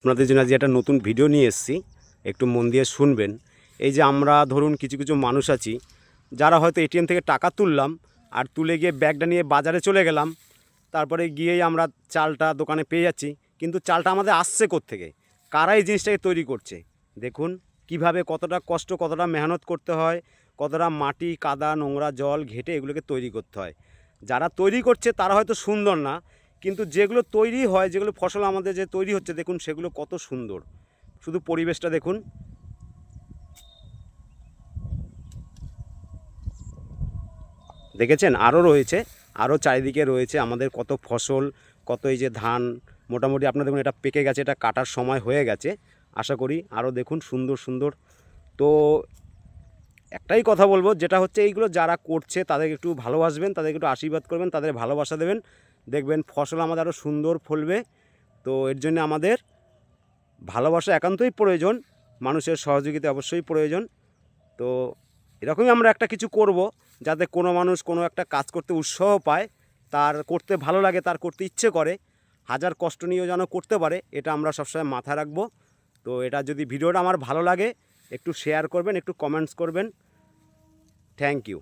আপনাদের জন্য আজ একটা নতুন ভিডিও নিয়ে এসেছি, একটু মন দিয়ে শুনবেন। এই যে আমরা ধরুন কিছু কিছু মানুষ আছি যারা হয়তো এটিএম থেকে টাকা তুললাম আর তুলে গিয়ে ব্যাগটা নিয়ে বাজারে চলে গেলাম, তারপরে গিয়েই আমরা চালটা দোকানে পেয়ে যাচ্ছি, কিন্তু চালটা আমাদের আসছে কোত্থেকে, কারা এই জিনিসটাকে তৈরি করছে। দেখুন কিভাবে কতটা কষ্ট, কতটা মেহনত করতে হয়, কতটা মাটি কাদা নোংরা জল ঘেঁটে এগুলোকে তৈরি করতে হয়। যারা তৈরি করছে তারা হয়তো সুন্দর না, কিন্তু যেগুলো তৈরি হয়, যেগুলো ফসল আমাদের যে তৈরি হচ্ছে দেখুন সেগুলো কত সুন্দর। শুধু পরিবেশটা দেখুন, দেখেছেন? আরও রয়েছে, আরও চারিদিকে রয়েছে আমাদের কত ফসল, কত এই যে ধান মোটামুটি আপনার দেখুন এটা পেকে গেছে, এটা কাটার সময় হয়ে গেছে। আশা করি আরও দেখুন সুন্দর সুন্দর। তো একটাই কথা বলবো, যেটা হচ্ছে এইগুলো যারা করছে তাদেরকে একটু ভালোবাসবেন, তাদেরকে একটু আশীর্বাদ করবেন, তাদের ভালোবাসা দেবেন, দেখবেন ফসল আমাদের আরও সুন্দর ফলবে। তো এর জন্য আমাদের ভালোবাসা একান্তই প্রয়োজন, মানুষের সহযোগিতা অবশ্যই প্রয়োজন। তো এরকমই আমরা একটা কিছু করব, যাতে কোনো মানুষ কোনো একটা কাজ করতে উৎসাহ পায়, তার করতে ভালো লাগে, তার করতে ইচ্ছে করে, হাজার কষ্ট নিয়েও যেন করতে পারে, এটা আমরা সবসময় মাথায় রাখবো। তো এটা যদি ভিডিওটা আমার ভালো লাগে একটু শেয়ার করবেন, একটু কমেন্টস করবেন। Thank you.